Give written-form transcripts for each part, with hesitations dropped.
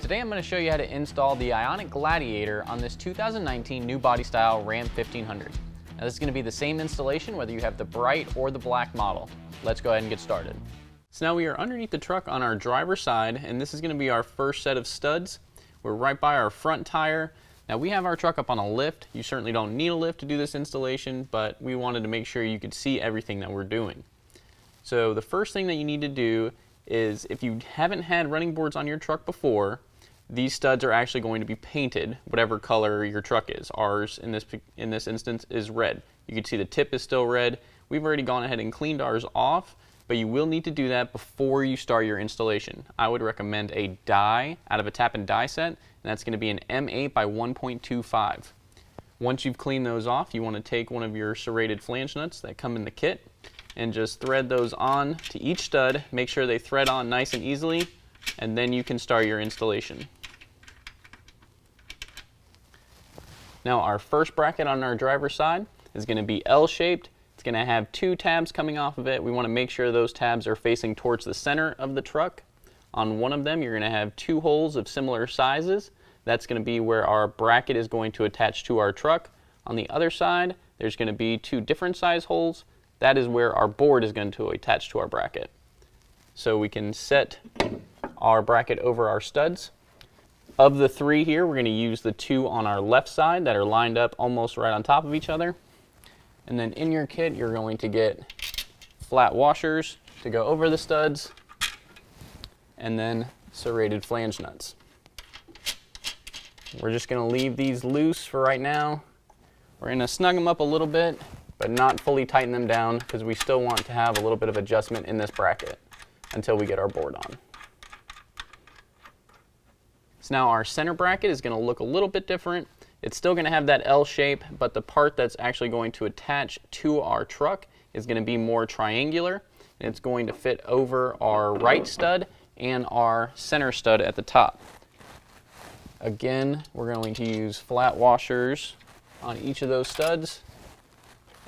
Today I'm going to show you how to install the Ionic Gladiator on this 2019 new body style Ram 1500. Now this is going to be the same installation whether you have the bright or the black model. Let's go ahead and get started. So now we are underneath the truck on our driver's side, and this is going to be our first set of studs. We're right by our front tire. Now we have our truck up on a lift. You certainly don't need a lift to do this installation, but we wanted to make sure you could see everything that we're doing. So the first thing that you need to do is, if you haven't had running boards on your truck before, these studs are actually going to be painted whatever color your truck is. Ours in this instance is red. You can see the tip is still red. We've already gone ahead and cleaned ours off, but you will need to do that before you start your installation. I would recommend a die out of a tap and die set, and that's going to be an M8 by 1.25. Once you've cleaned those off, you want to take one of your serrated flange nuts that come in the kit and just thread those on to each stud. Make sure they thread on nice and easily, and then you can start your installation. Now our first bracket on our driver's side is going to be L-shaped. It's going to have two tabs coming off of it. We want to make sure those tabs are facing towards the center of the truck. On one of them you're going to have two holes of similar sizes. That's going to be where our bracket is going to attach to our truck. On the other side there's going to be two different size holes. That is where our board is going to attach to our bracket. So we can set our bracket over our studs. Of the three here, we're going to use the two on our left side that are lined up almost right on top of each other. And then in your kit, you're going to get flat washers to go over the studs, and then serrated flange nuts. We're just going to leave these loose for right now. We're going to snug them up a little bit, but not fully tighten them down, because we still want to have a little bit of adjustment in this bracket until we get our board on. So now our center bracket is going to look a little bit different. It's still going to have that L shape, but the part that's actually going to attach to our truck is going to be more triangular, and it's going to fit over our right stud and our center stud at the top. Again, we're going to use flat washers on each of those studs,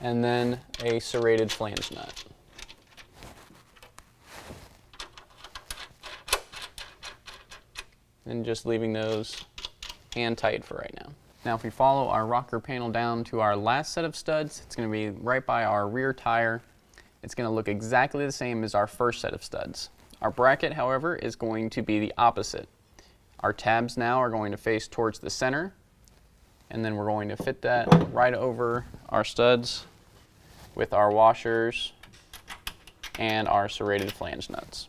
and then a serrated flange nut. And just leaving those hand tight for right now. Now if we follow our rocker panel down to our last set of studs, it's going to be right by our rear tire. It's going to look exactly the same as our first set of studs. Our bracket, however, is going to be the opposite. Our tabs now are going to face towards the center, and then we're going to fit that right over our studs with our washers and our serrated flange nuts.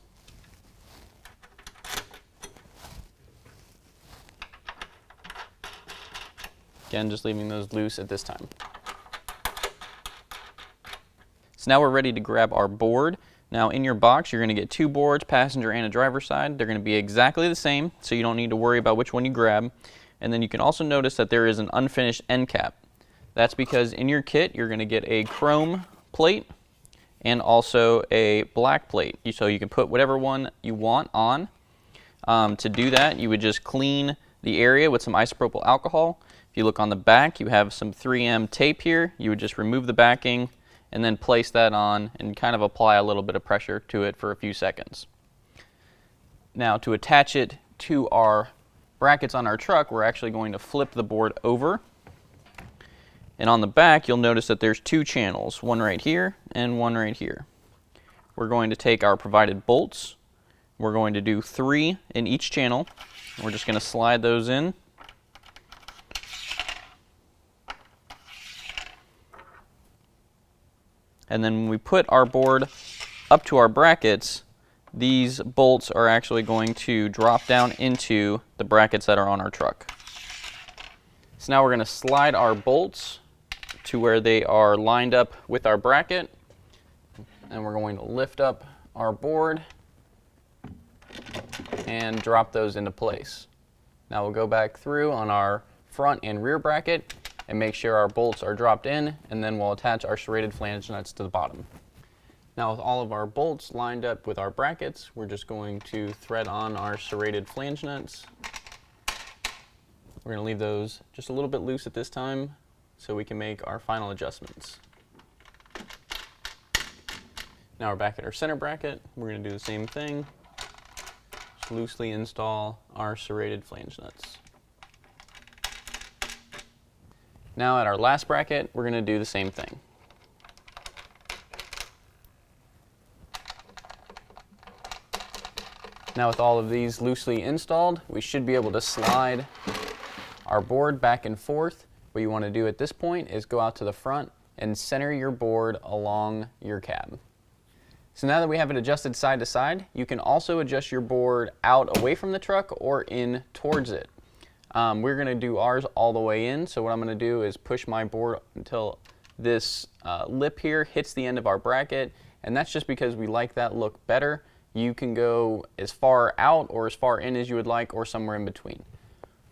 Again, just leaving those loose at this time. So now we're ready to grab our board. Now in your box you're going to get two boards, passenger and a driver's side. They're going to be exactly the same, so you don't need to worry about which one you grab. And then you can also notice that there is an unfinished end cap. That's because in your kit you're going to get a chrome plate and also a black plate. So you can put whatever one you want on. To do that, you would just clean the area with some isopropyl alcohol. If you look on the back, you have some 3M tape here. You would just remove the backing and then place that on and kind of apply a little bit of pressure to it for a few seconds. Now to attach it to our brackets on our truck, we're actually going to flip the board over. And on the back, you'll notice that there's two channels, one right here and one right here. We're going to take our provided bolts. We're going to do 3 in each channel. We're just going to slide those in. And then when we put our board up to our brackets, these bolts are actually going to drop down into the brackets that are on our truck. So now we're going to slide our bolts to where they are lined up with our bracket, and we're going to lift up our board and drop those into place. Now we'll go back through on our front and rear bracket and make sure our bolts are dropped in, and then we'll attach our serrated flange nuts to the bottom. Now with all of our bolts lined up with our brackets, we're just going to thread on our serrated flange nuts. We're going to leave those just a little bit loose at this time so we can make our final adjustments. Now we're back at our center bracket. We're going to do the same thing. Just loosely install our serrated flange nuts. Now at our last bracket, we're going to do the same thing. Now with all of these loosely installed, we should be able to slide our board back and forth. What you want to do at this point is go out to the front and center your board along your cab. So now that we have it adjusted side to side, you can also adjust your board out away from the truck or in towards it. We're going to do ours all the way in, so what I'm going to do is push my board until this lip here hits the end of our bracket, and that's just because we like that look better. You can go as far out or as far in as you would like, or somewhere in between.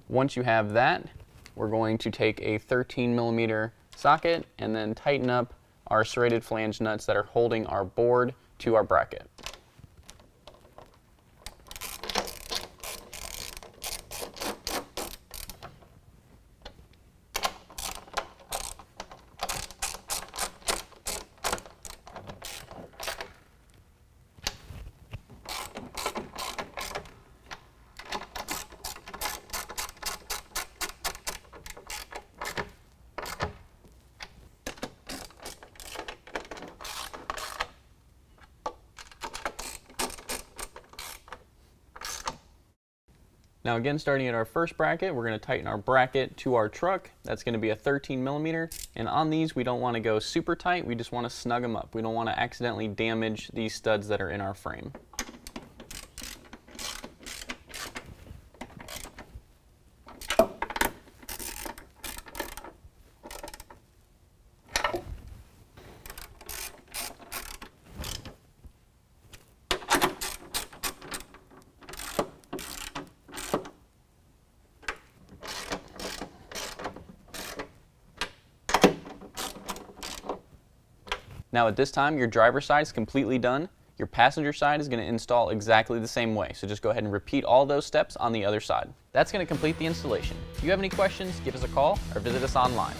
Once you have that, we're going to take a 13mm socket and then tighten up our serrated flange nuts that are holding our board to our bracket. Now again, starting at our first bracket, we're going to tighten our bracket to our truck. That's going to be a 13mm, and on these we don't want to go super tight, we just want to snug them up. We don't want to accidentally damage these studs that are in our frame. Now at this time, your driver's side is completely done. Your passenger side is going to install exactly the same way. So just go ahead and repeat all those steps on the other side. That's going to complete the installation. If you have any questions, give us a call or visit us online.